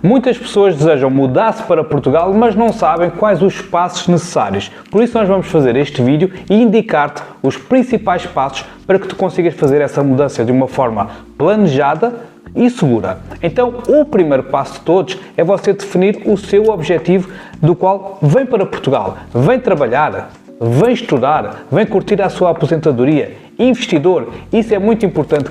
Muitas pessoas desejam mudar-se para Portugal, mas não sabem quais os passos necessários. Por isso nós vamos fazer este vídeo e indicar-te os principais passos para que tu consigas fazer essa mudança de uma forma planejada e segura. Então, o primeiro passo de todos é você definir o seu objetivo do qual vem para Portugal, vem trabalhar, vem estudar, vem curtir a sua aposentadoria. Investidor, isso é muito importante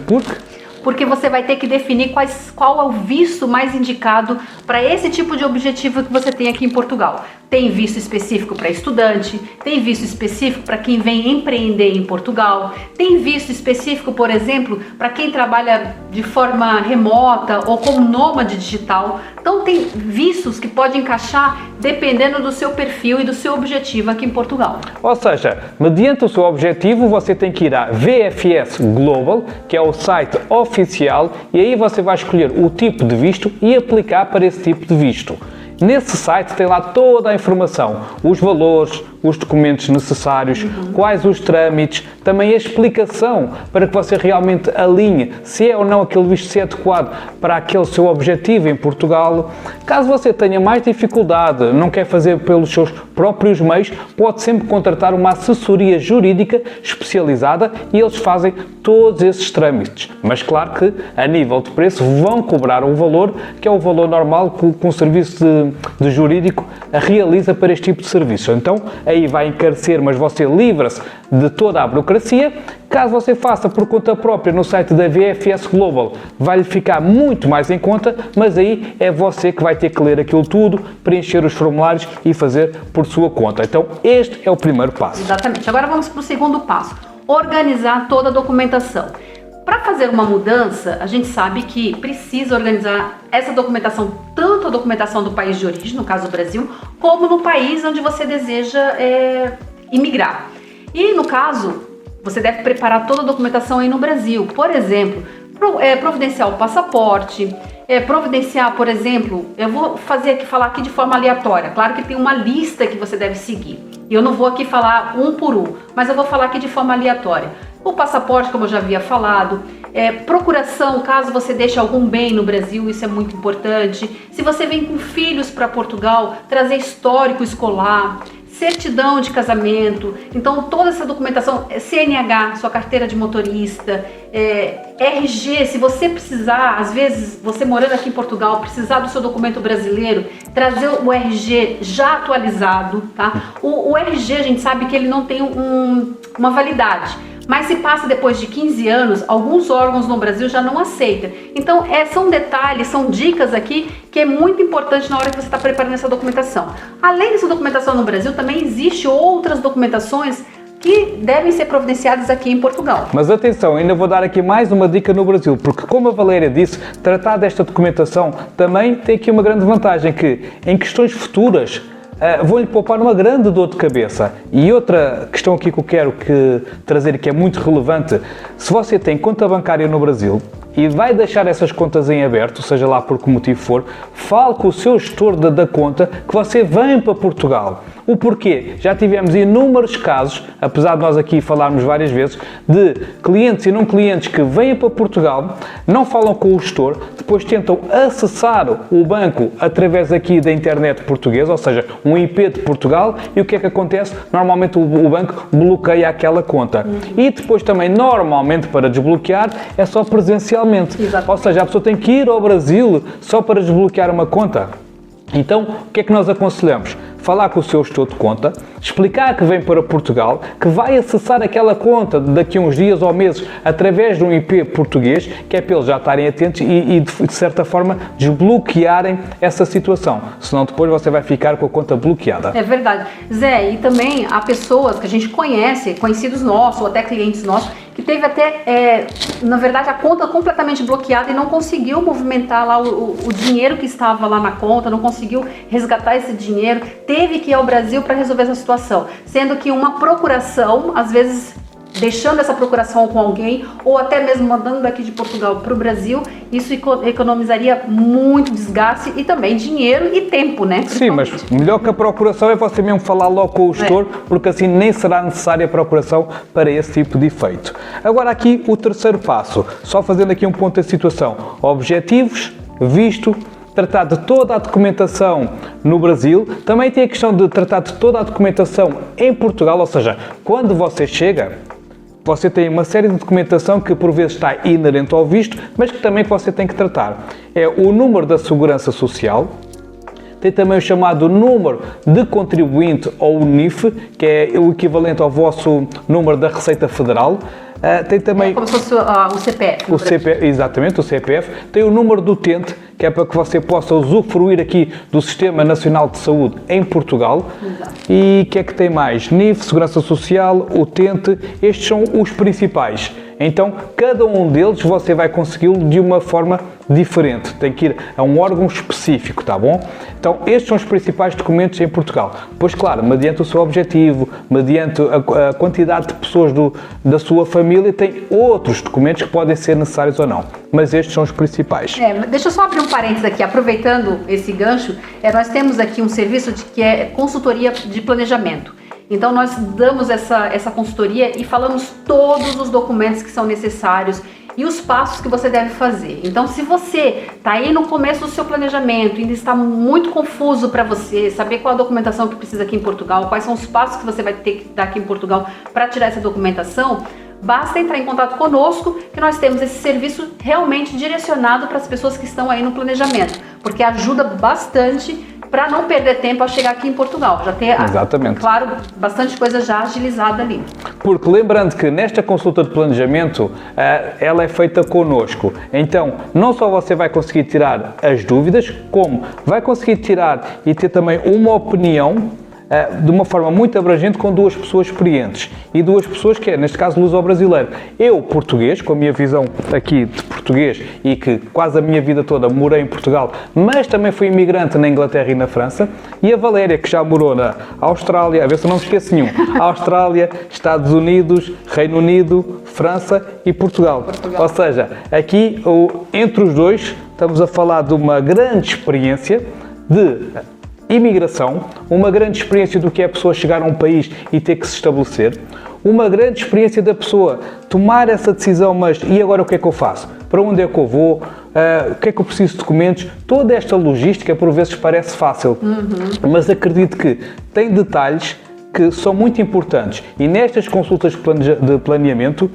porque você vai ter que definir qual é o visto mais indicado para esse tipo de objetivo que você tem aqui em Portugal. Tem visto específico para estudante, tem visto específico para quem vem empreender em Portugal, tem visto específico, por exemplo, para quem trabalha de forma remota ou como nômade digital. Então tem vistos que podem encaixar dependendo do seu perfil e do seu objetivo aqui em Portugal. Ou seja, mediante o seu objetivo, você tem que ir à VFS Global, que é o site oficial, e aí você vai escolher o tipo de visto e aplicar para esse tipo de visto. Nesse site tem lá toda a informação, os valores, os documentos necessários, quais os trâmites, também a explicação para que você realmente alinhe se é ou não aquele visto se é adequado para aquele seu objetivo em Portugal. Caso você tenha mais dificuldade, não quer fazer pelos seus próprios meios, pode sempre contratar uma assessoria jurídica especializada e eles fazem todos esses trâmites. Mas claro que a nível de preço vão cobrar um valor que é o valor normal que um serviço de jurídico realiza para este tipo de serviço. Então aí vai encarecer, mas você livra-se de toda a burocracia. Caso você faça por conta própria no site da VFS Global, vai-lhe ficar muito mais em conta, mas aí é você que vai ter que ler aquilo tudo, preencher os formulários e fazer por sua conta. Então este é o primeiro passo. Exatamente. Agora vamos para o segundo passo. Organizar toda a documentação. Para fazer uma mudança, a gente sabe que precisa organizar essa documentação, tanto a documentação do país de origem, no caso do Brasil, como no país onde você deseja imigrar. E no caso, você deve preparar toda a documentação aí no Brasil. Por exemplo, providenciar o passaporte, providenciar, por exemplo, eu vou falar aqui de forma aleatória. Claro que tem uma lista que você deve seguir. E eu não vou aqui falar um por um, mas eu vou falar aqui de forma aleatória. O passaporte, como eu já havia falado, procuração, caso você deixe algum bem no Brasil, isso é muito importante. Se você vem com filhos para Portugal, trazer histórico escolar, certidão de casamento, então toda essa documentação, CNH, sua carteira de motorista, RG, se você precisar, às vezes você morando aqui em Portugal, precisar do seu documento brasileiro, trazer o RG já atualizado, tá? O RG a gente sabe que ele não tem uma validade. Mas se passa depois de 15 anos, alguns órgãos no Brasil já não aceitam. Então, são detalhes, são dicas aqui que é muito importante na hora que você está preparando essa documentação. Além dessa documentação no Brasil, também existe outras documentações que devem ser providenciadas aqui em Portugal. Mas atenção, ainda vou dar aqui mais uma dica no Brasil, porque como a Valéria disse, tratar desta documentação também tem aqui uma grande vantagem, que em questões futuras vão-lhe poupar uma grande dor de cabeça. E outra questão aqui que eu quero trazer, que é muito relevante: se você tem conta bancária no Brasil e vai deixar essas contas em aberto, seja lá por que motivo for, fale com o seu gestor da conta que você vem para Portugal. O porquê? Já tivemos inúmeros casos, apesar de nós aqui falarmos várias vezes, de clientes e não clientes que vêm para Portugal, não falam com o gestor, depois tentam acessar o banco através aqui da internet portuguesa, ou seja, um IP de Portugal, e o que é que acontece? Normalmente o banco bloqueia aquela conta. E depois também, normalmente, para desbloquear, é só presencialmente. Exato. Ou seja, a pessoa tem que ir ao Brasil só para desbloquear uma conta. Então, o que é que nós aconselhamos? Falar com o seu gestor de conta, explicar que vem para Portugal, que vai acessar aquela conta daqui a uns dias ou meses através de um IP português, que é para eles já estarem atentos e de certa forma desbloquearem essa situação. Senão depois você vai ficar com a conta bloqueada. É verdade. Zé, e também há pessoas que a gente conhece, conhecidos nossos ou até clientes nossos, que teve até, na verdade, a conta completamente bloqueada e não conseguiu movimentar lá o dinheiro que estava lá na conta, não conseguiu resgatar esse dinheiro, teve que ir ao Brasil para resolver essa situação, sendo que uma procuração, às vezes deixando essa procuração com alguém ou até mesmo mandando daqui de Portugal para o Brasil, isso economizaria muito desgaste e também dinheiro e tempo, né? Sim, mas melhor que a procuração é você mesmo falar logo com o gestor, porque assim nem será necessária a procuração para esse tipo de efeito. Agora aqui o terceiro passo, só fazendo aqui um ponto da situação: objetivos, visto, tratar de toda a documentação no Brasil, também tem a questão de tratar de toda a documentação em Portugal, ou seja, quando você chega, você tem uma série de documentação que por vezes está inerente ao visto, mas que também você tem que tratar. É o número da Segurança Social, tem também o chamado número de contribuinte ou NIF, que é o equivalente ao vosso número da Receita Federal. Tem também como se fosse o CPF. O CPF, exatamente, o CPF. Tem o número do utente, que é para que você possa usufruir aqui do Sistema Nacional de Saúde em Portugal. Exato. E o que é que tem mais? NIF, Segurança Social, utente, estes são os principais. Então, cada um deles você vai consegui-lo de uma forma diferente. Tem que ir a um órgão específico, tá bom? Então, estes são os principais documentos em Portugal. Pois, claro, mediante o seu objetivo, mediante a quantidade de pessoas da sua família, tem outros documentos que podem ser necessários ou não. Mas estes são os principais. Deixa eu só abrir um parênteses aqui, aproveitando esse gancho, nós temos aqui um serviço que é consultoria de planejamento. Então nós damos essa consultoria e falamos todos os documentos que são necessários e os passos que você deve fazer. Então se você está aí no começo do seu planejamento, ainda está muito confuso para você saber qual a documentação que precisa aqui em Portugal, quais são os passos que você vai ter que dar aqui em Portugal para tirar essa documentação, basta entrar em contato conosco que nós temos esse serviço realmente direcionado para as pessoas que estão aí no planejamento, porque ajuda bastante para não perder tempo ao chegar aqui em Portugal. Já ter, exatamente, claro, bastante coisa já agilizada ali. Porque lembrando que nesta consulta de planejamento, ela é feita connosco. Então, não só você vai conseguir tirar as dúvidas, como vai conseguir tirar e ter também uma opinião de uma forma muito abrangente com duas pessoas experientes e duas pessoas que é, neste caso, luso-brasileiro. Eu, português, com a minha visão aqui de português e que quase a minha vida toda morei em Portugal, mas também fui imigrante na Inglaterra e na França, e a Valéria, que já morou na Austrália, a ver se eu não me esqueço nenhum, Austrália, Estados Unidos, Reino Unido, França e Portugal. Ou seja, aqui, entre os dois, estamos a falar de uma grande experiência de imigração, uma grande experiência do que é a pessoa chegar a um país e ter que se estabelecer, uma grande experiência da pessoa tomar essa decisão, mas e agora o que é que eu faço? Para onde é que eu vou? O que é que eu preciso de documentos? Toda esta logística por vezes parece fácil, mas acredito que tem detalhes que são muito importantes e nestas consultas de planeamento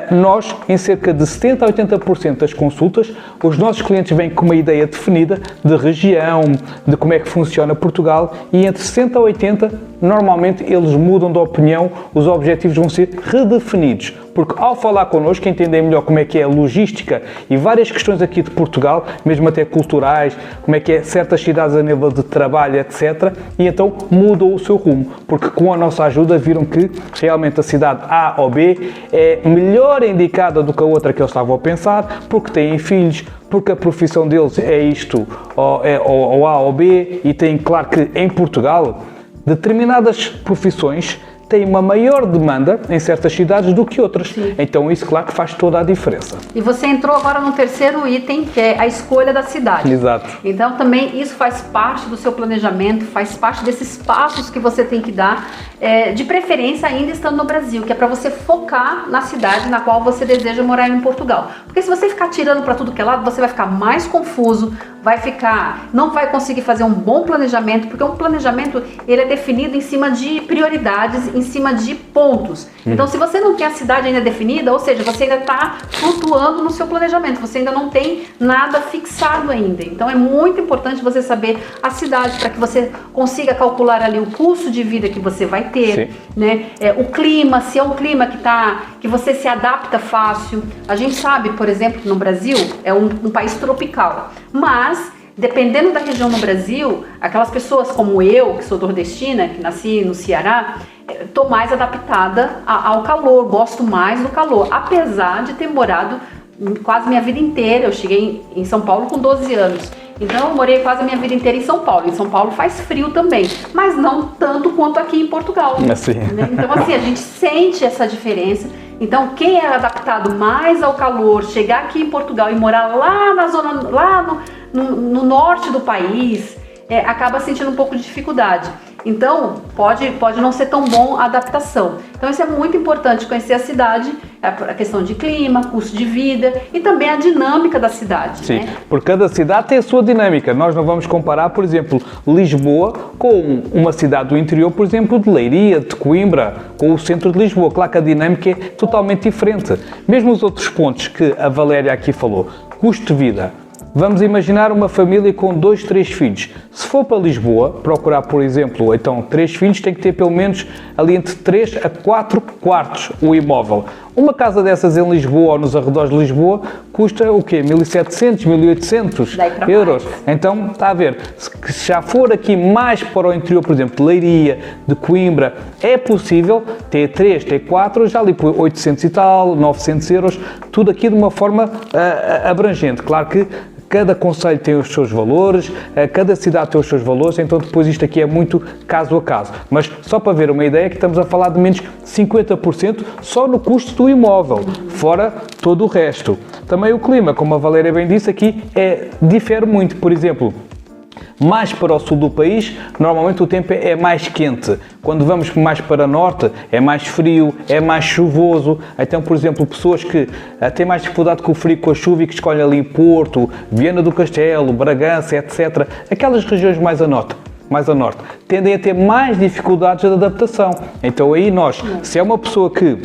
nós, em cerca de 70% a 80% das consultas, os nossos clientes vêm com uma ideia definida de região, de como é que funciona Portugal e entre 60% a 80% normalmente eles mudam de opinião, os objetivos vão ser redefinidos. Porque ao falar connosco, entendem melhor como é que é a logística e várias questões aqui de Portugal, mesmo até culturais, como é que é certas cidades a nível de trabalho, etc. E então mudam o seu rumo, porque com a nossa ajuda viram que realmente a cidade A ou B é melhor indicada do que a outra que eles estavam a pensar, porque têm filhos, porque a profissão deles é isto, ou A ou B, e tem, claro que em Portugal, determinadas profissões têm uma maior demanda em certas cidades do que outras. Sim. Então isso, claro, que faz toda a diferença. E você entrou agora no terceiro item, que é a escolha da cidade. Exato. Então também isso faz parte do seu planejamento, faz parte desses passos que você tem que dar, de preferência ainda estando no Brasil, que é para você focar na cidade na qual você deseja morar em Portugal. Porque se você ficar tirando para tudo que é lado, você vai ficar mais confuso, não vai conseguir fazer um bom planejamento, porque um planejamento ele é definido em cima de prioridades, em cima de pontos. Então, se você não tem a cidade ainda definida, ou seja, você ainda está flutuando no seu planejamento, você ainda não tem nada fixado ainda. Então, é muito importante você saber a cidade para que você consiga calcular ali o custo de vida que você vai ter, né? O clima, se é um clima que você se adapta fácil. A gente sabe, por exemplo, que no Brasil é um país tropical, mas dependendo da região no Brasil, aquelas pessoas como eu, que sou nordestina, que nasci no Ceará, estou mais adaptada ao calor, gosto mais do calor, apesar de ter morado quase minha vida inteira. Eu cheguei em São Paulo com 12 anos, então eu morei quase a minha vida inteira em São Paulo. Em São Paulo faz frio também, mas não tanto quanto aqui em Portugal. Assim. Né? Então assim, a gente sente essa diferença. Então quem é adaptado mais ao calor, chegar aqui em Portugal e morar lá na zona, lá no norte do país, acaba sentindo um pouco de dificuldade. Então, pode não ser tão bom a adaptação. Então, isso é muito importante, conhecer a cidade, a questão de clima, custo de vida e também a dinâmica da cidade. Sim, né? porque cada cidade tem a sua dinâmica. Nós não vamos comparar, por exemplo, Lisboa com uma cidade do interior, por exemplo, de Leiria, de Coimbra, com o centro de Lisboa. Claro que a dinâmica é totalmente diferente. Mesmo os outros pontos que a Valéria aqui falou, custo de vida. Vamos imaginar uma família com 2, 3 filhos. Se for para Lisboa, procurar, por exemplo, então 3 filhos, tem que ter pelo menos ali entre 3 a 4 quartos o imóvel. Uma casa dessas em Lisboa ou nos arredores de Lisboa custa o quê? 1.700, 1.800 euros. Então, está a ver, se já for aqui mais para o interior, por exemplo, de Leiria, de Coimbra, é possível ter 3, ter 4, já ali por 800 e tal, 900 euros, tudo aqui de uma forma abrangente. Claro que cada concelho tem os seus valores, cada cidade tem os seus valores, então depois isto aqui é muito caso a caso. Mas só para ver uma ideia, que estamos a falar de menos 50% só no custo do imóvel, fora todo o resto. Também o clima, como a Valéria bem disse aqui, difere muito. Por exemplo, mais para o sul do país, normalmente o tempo é mais quente. Quando vamos mais para norte, é mais frio, é mais chuvoso. Então, por exemplo, pessoas que têm mais dificuldade com o frio, com a chuva e que escolhem ali Porto, Viana do Castelo, Bragança, etc. Aquelas regiões mais a norte, tendem a ter mais dificuldades de adaptação. Então aí nós, se é uma pessoa que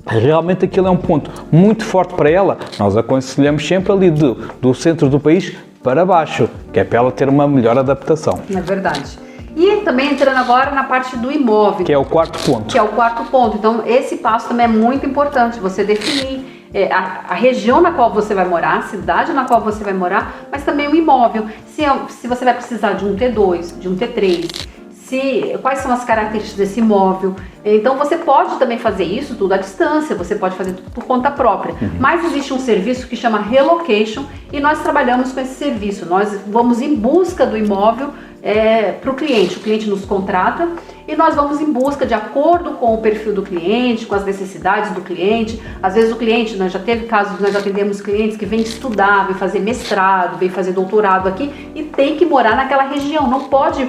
realmente aquilo é um ponto muito forte para ela, nós aconselhamos sempre ali do centro do país para baixo, que é para ela ter uma melhor adaptação. É verdade. E também entrando agora na parte do imóvel. Que é o quarto ponto. Então, esse passo também é muito importante, você definir a região na qual você vai morar, a cidade na qual você vai morar, mas também o imóvel. Se você vai precisar de um T2, de um T3, quais são as características desse imóvel. Então você pode também fazer isso tudo à distância, você pode fazer tudo por conta própria. Mas existe um serviço que chama Relocation e nós trabalhamos com esse serviço. Nós vamos em busca do imóvel para o cliente nos contrata e nós vamos em busca de acordo com o perfil do cliente, com as necessidades do cliente. Às vezes o cliente, nós já teve casos, nós atendemos clientes que vêm estudar, vêm fazer mestrado, vêm fazer doutorado aqui e tem que morar naquela região, não pode,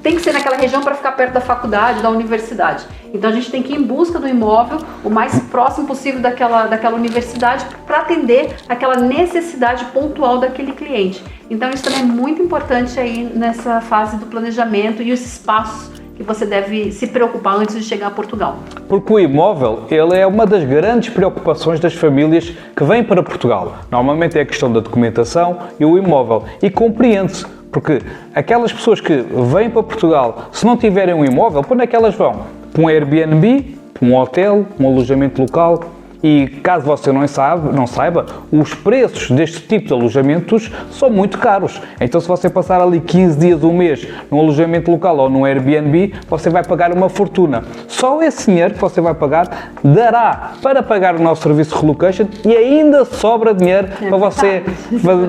tem que ser naquela região para ficar perto da faculdade, da universidade. Então a gente tem que ir em busca do imóvel o mais próximo possível daquela universidade para atender aquela necessidade pontual daquele cliente. Então isso também é muito importante aí nessa fase do planejamento e os passos que você deve se preocupar antes de chegar a Portugal. Porque o imóvel, ele é uma das grandes preocupações das famílias que vêm para Portugal. Normalmente é a questão da documentação e o imóvel. E compreende-se, porque aquelas pessoas que vêm para Portugal, se não tiverem um imóvel, para onde é que elas vão? Para um Airbnb, para um hotel, um alojamento local. E caso você não saiba, os preços deste tipo de alojamentos são muito caros. Então se você passar ali 15 dias, um mês num alojamento local ou num Airbnb, você vai pagar uma fortuna. Só esse dinheiro que você vai pagar dará para pagar o nosso serviço de relocation e ainda sobra dinheiro para você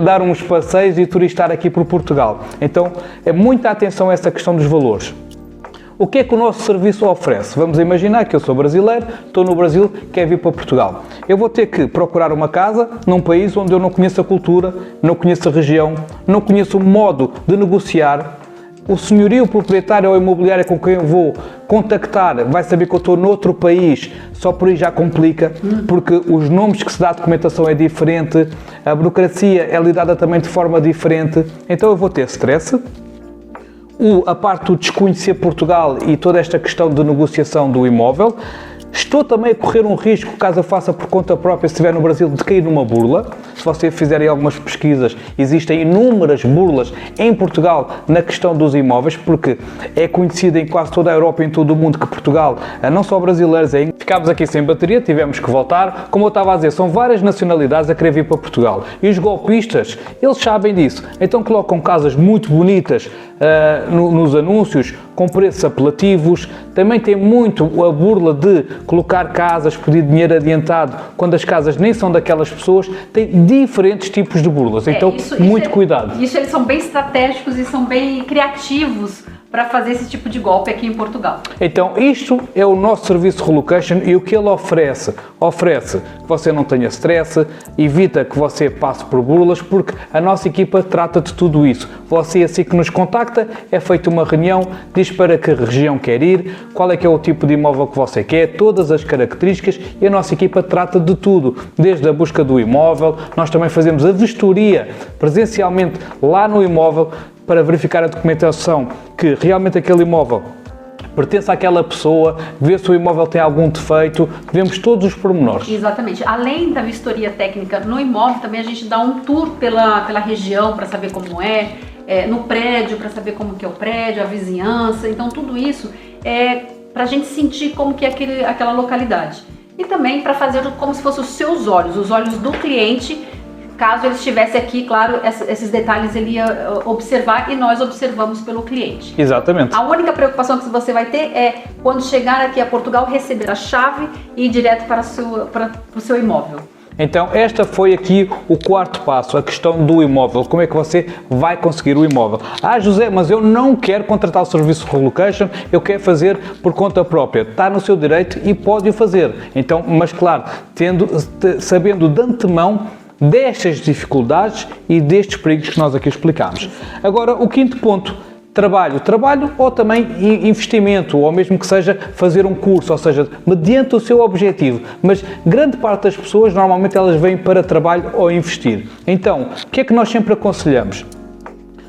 dar uns passeios e turistar aqui por Portugal. Então é muita atenção a essa questão dos valores. O que é que o nosso serviço oferece? Vamos imaginar que eu sou brasileiro, estou no Brasil, quero vir para Portugal. Eu vou ter que procurar uma casa num país onde eu não conheço a cultura, não conheço a região, não conheço o modo de negociar. O senhorio, o proprietário ou a imobiliária com quem eu vou contactar vai saber que eu estou noutro país, só por aí já complica, porque os nomes que se dá à documentação é diferente, a burocracia é lidada também de forma diferente, então eu vou ter stress. A parte do desconhecer Portugal e toda esta questão de negociação do imóvel. Estou também a correr um risco, caso eu faça por conta própria, se estiver no Brasil, de cair numa burla. Se vocês fizerem algumas pesquisas, existem inúmeras burlas em Portugal na questão dos imóveis, porque é conhecido em quase toda a Europa e em todo o mundo que Portugal, não só brasileiros, ficámos aqui sem bateria, tivemos que voltar. Como eu estava a dizer, são várias nacionalidades a querer vir para Portugal. E os golpistas, eles sabem disso. Então colocam casas muito bonitas nos anúncios, com preços apelativos. Também tem muito a burla de colocar casas, pedir dinheiro adiantado, quando as casas nem são daquelas pessoas. Tem diferentes tipos de burlas, então muito cuidado. Isso eles são bem estratégicos e são bem criativos para fazer esse tipo de golpe aqui em Portugal. Então isto é o nosso serviço de relocation e o que ele oferece. oferece que você não tenha stress, evita que você passe por burlas, porque a nossa equipa trata de tudo isso. Você, assim que nos contacta, é feita uma reunião, diz para que região quer ir, qual é que é o tipo de imóvel que você quer, todas as características, e a nossa equipa trata de tudo, desde a busca do imóvel. Nós também fazemos a vistoria presencialmente lá no imóvel para verificar a documentação que realmente aquele imóvel pertence àquela pessoa, ver se o imóvel tem algum defeito, vemos todos os pormenores. Exatamente. Além da vistoria técnica no imóvel, também a gente dá um tour pela região para saber como no prédio, para saber como que é o prédio, a vizinhança. Então tudo isso é para a gente sentir como que é aquela localidade. E também para fazer como se fossem os olhos do cliente. Caso ele estivesse aqui, claro, esses detalhes ele ia observar e nós observamos pelo cliente. Exatamente. A única preocupação que você vai ter é quando chegar aqui a Portugal, receber a chave e ir direto para o seu imóvel. Então, esta foi aqui o quarto passo, a questão do imóvel. Como é que você vai conseguir o imóvel? Ah, José, mas eu não quero contratar o serviço de relocation, eu quero fazer por conta própria. Está no seu direito e pode o fazer. Então, mas claro, sabendo de antemão destas dificuldades e destes perigos que nós aqui explicámos. Agora, o quinto ponto, trabalho ou também investimento, ou mesmo que seja fazer um curso, ou seja, mediante o seu objetivo. Mas grande parte das pessoas, normalmente elas vêm para trabalho ou investir. Então, o que é que nós sempre aconselhamos?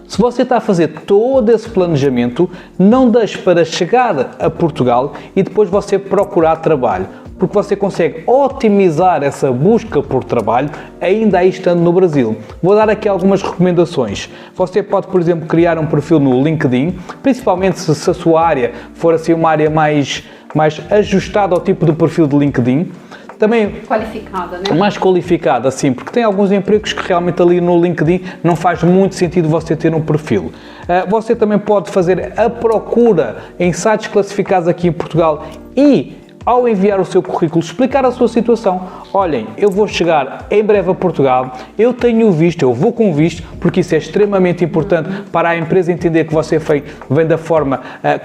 Se você está a fazer todo esse planejamento, não deixe para chegar a Portugal e depois você procurar trabalho, porque você consegue otimizar essa busca por trabalho ainda aí estando no Brasil. Vou dar aqui algumas recomendações. Você pode, por exemplo, criar um perfil no LinkedIn, principalmente se a sua área for assim uma área mais ajustada ao tipo de perfil de LinkedIn. Também qualificada, né? Mais qualificada, sim, porque tem alguns empregos que realmente ali no LinkedIn não faz muito sentido você ter um perfil. Você também pode fazer a procura em sites classificados aqui em Portugal e, ao enviar o seu currículo, explicar a sua situação. Olhem, eu vou chegar em breve a Portugal, eu tenho visto, eu vou com visto, porque isso é extremamente importante para a empresa entender que você vem da forma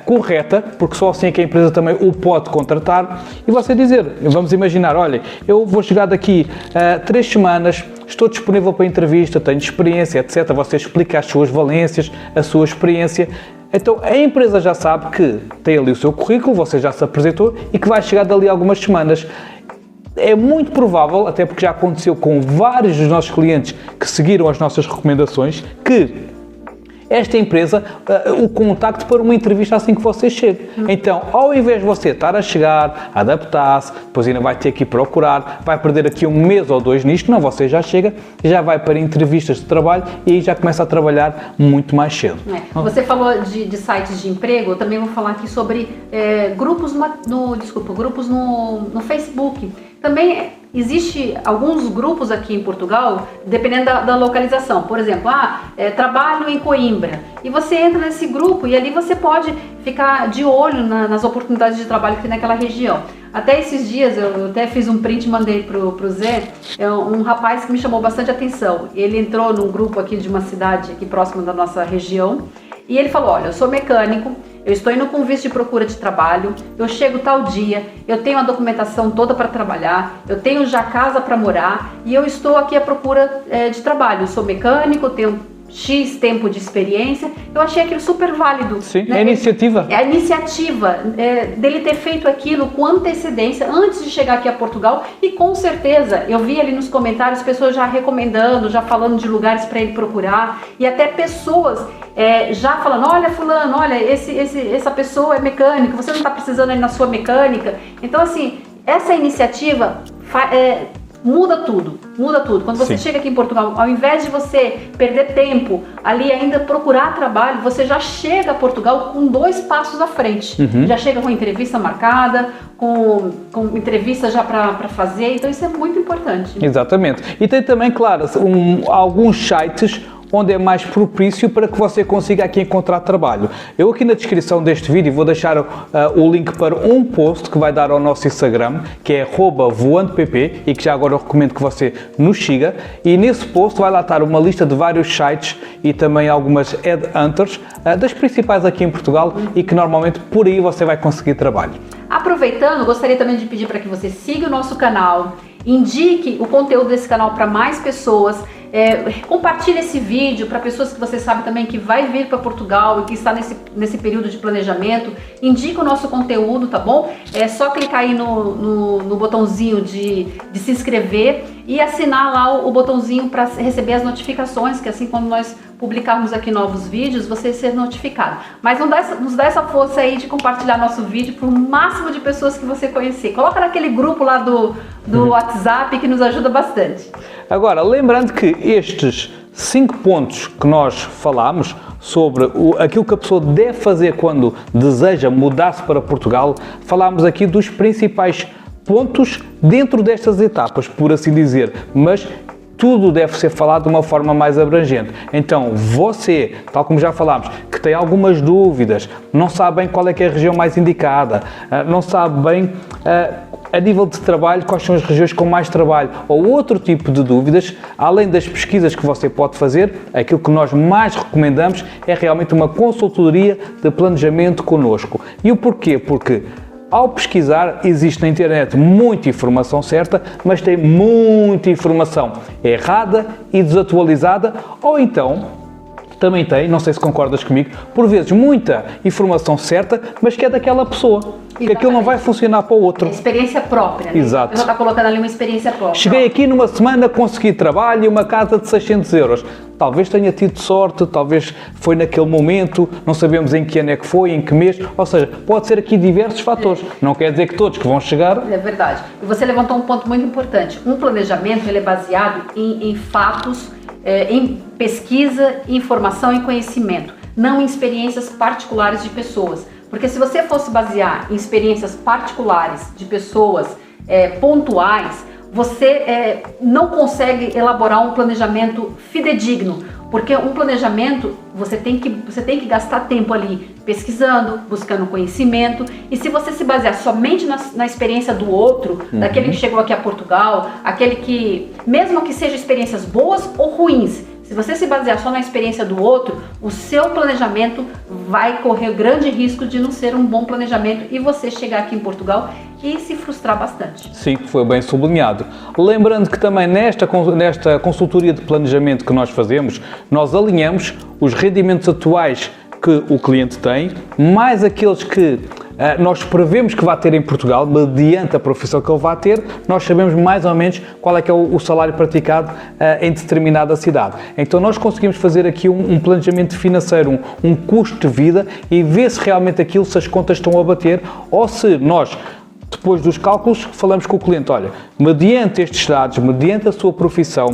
correta, porque só assim é que a empresa também o pode contratar. E você dizer, vamos imaginar, olhem, eu vou chegar daqui a 3 semanas, estou disponível para entrevista, tenho experiência, etc. Você explica as suas valências, a sua experiência. Então a empresa já sabe que tem ali o seu currículo, você já se apresentou e que vai chegar dali a algumas semanas. É muito provável, até porque já aconteceu com vários dos nossos clientes que seguiram as nossas recomendações, que esta empresa o contacte para uma entrevista assim que você chega. Então, ao invés de você estar a chegar, adaptar-se, depois ainda vai ter que ir procurar, vai perder aqui 1 mês ou 2 nisto, não, você já chega, já vai para entrevistas de trabalho e aí já começa a trabalhar muito mais cedo. Você falou de sites de emprego, eu também vou falar aqui sobre grupos no Facebook. Também existe alguns grupos aqui em Portugal, dependendo da localização. Por exemplo, trabalho em Coimbra. E você entra nesse grupo e ali você pode ficar de olho nas oportunidades de trabalho que tem naquela região. Até esses dias, eu até fiz um print e mandei pro Zé, um rapaz que me chamou bastante atenção. Ele entrou num grupo aqui de uma cidade aqui próxima da nossa região e ele falou, olha, eu sou mecânico, eu estou indo com visto de procura de trabalho, eu chego tal dia, eu tenho a documentação toda para trabalhar, eu tenho já casa para morar e eu estou aqui à procura de trabalho. Eu sou mecânico, tenho X tempo de experiência. Eu achei aquilo super válido. Sim, né? É a iniciativa. É a iniciativa dele ter feito aquilo com antecedência antes de chegar aqui a Portugal e com certeza, eu vi ali nos comentários pessoas já recomendando, já falando de lugares para ele procurar e até pessoas já falando, olha fulano, olha, essa pessoa é mecânica, você não está precisando aí na sua mecânica. Então assim, essa iniciativa muda tudo. Quando você chega aqui em Portugal, ao invés de você perder tempo ali ainda procurar trabalho, você já chega a Portugal com 2 passos à frente. Já chega com entrevista marcada, com entrevista já para fazer, então isso é muito importante. Exatamente. E tem também, claro, alguns sites onde é mais propício para que você consiga aqui encontrar trabalho. Eu aqui na descrição deste vídeo vou deixar o link para um post que vai dar ao nosso Instagram, que é @voandopp, e que já agora eu recomendo que você nos siga, e nesse post vai lá estar uma lista de vários sites e também algumas headhunters das principais aqui em Portugal e que normalmente por aí você vai conseguir trabalho. Aproveitando, gostaria também de pedir para que você siga o nosso canal, indique o conteúdo desse canal para mais pessoas, compartilhe esse vídeo para pessoas que você sabe também que vai vir para Portugal e que está nesse período de planejamento. Indique o nosso conteúdo, tá bom? É só clicar aí no botãozinho de se inscrever e assinar lá o botãozinho para receber as notificações, que assim quando nós publicarmos aqui novos vídeos, você ser notificado. Mas nos dá essa força aí de compartilhar nosso vídeo para o máximo de pessoas que você conhecer. Coloca naquele grupo lá do WhatsApp que nos ajuda bastante. Agora, lembrando que estes 5 pontos que nós falámos sobre aquilo que a pessoa deve fazer quando deseja mudar-se para Portugal, falámos aqui dos principais pontos dentro destas etapas, por assim dizer, mas tudo deve ser falado de uma forma mais abrangente. Então, você, tal como já falámos, que tem algumas dúvidas, não sabe bem qual é que é a região mais indicada, não sabe bem a nível de trabalho quais são as regiões com mais trabalho ou outro tipo de dúvidas, além das pesquisas que você pode fazer, aquilo que nós mais recomendamos é realmente uma consultoria de planejamento connosco. E o porquê? Porque ao pesquisar, existe na internet muita informação certa, mas tem muita informação errada e desatualizada, ou então também tem, não sei se concordas comigo, por vezes muita informação certa, mas que é daquela pessoa, que aquilo não vai funcionar para o outro. É experiência própria, né? Exato. Você está colocando ali uma experiência própria. Cheguei aqui numa semana, consegui trabalho e uma casa de 600 euros. Talvez tenha tido sorte, talvez foi naquele momento, não sabemos em que ano é que foi, em que mês, ou seja, pode ser aqui diversos fatores. Não quer dizer que todos que vão chegar... É verdade. E você levantou um ponto muito importante. Um planejamento ele é baseado em fatos, em pesquisa, informação e conhecimento, não em experiências particulares de pessoas. Porque se você fosse basear em experiências particulares de pessoas pontuais, você não consegue elaborar um planejamento fidedigno, porque um planejamento você tem que gastar tempo ali pesquisando, buscando conhecimento, e se você se basear somente na experiência do outro, daquele que chegou aqui a Portugal, aquele que, mesmo que sejam experiências boas ou ruins, se você se basear só na experiência do outro, o seu planejamento vai correr grande risco de não ser um bom planejamento e você chegar aqui em Portugal e se frustrar bastante. Sim, foi bem sublinhado. Lembrando que também nesta consultoria de planejamento que nós fazemos, nós alinhamos os rendimentos atuais que o cliente tem, mais aqueles que nós prevemos que vai ter em Portugal, mediante a profissão que ele vai ter, nós sabemos mais ou menos qual é que é o salário praticado em determinada cidade. Então nós conseguimos fazer aqui um planejamento financeiro, um custo de vida e ver se realmente aquilo, se as contas estão a bater ou se nós, depois dos cálculos, falamos com o cliente, olha, mediante estes dados, mediante a sua profissão,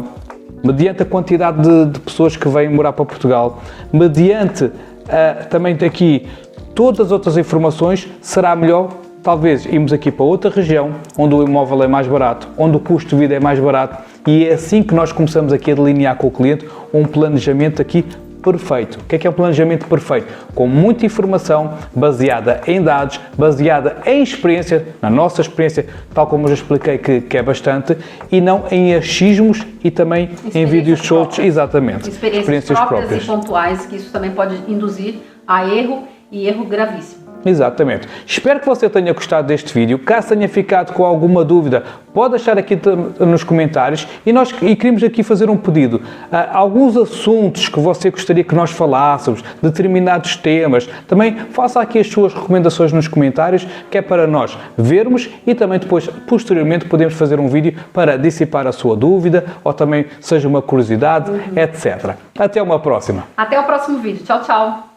mediante a quantidade de pessoas que vêm morar para Portugal, mediante também aqui todas as outras informações, será melhor talvez irmos aqui para outra região onde o imóvel é mais barato, onde o custo de vida é mais barato, e é assim que nós começamos aqui a delinear com o cliente um planejamento aqui perfeito. O que é um planejamento perfeito? Com muita informação, baseada em dados, baseada em experiência, na nossa experiência, tal como eu já expliquei que é bastante, e não em achismos e também em vídeos soltos, exatamente. Experiências próprias e pontuais, que isso também pode induzir a erro e erro gravíssimo. Exatamente. Espero que você tenha gostado deste vídeo. Caso tenha ficado com alguma dúvida, pode deixar aqui nos comentários e queremos aqui fazer um pedido. Alguns assuntos que você gostaria que nós falássemos, determinados temas, também faça aqui as suas recomendações nos comentários, que é para nós vermos e também depois, posteriormente, podemos fazer um vídeo para dissipar a sua dúvida ou também seja uma curiosidade, etc. Até uma próxima. Até o próximo vídeo. Tchau, tchau.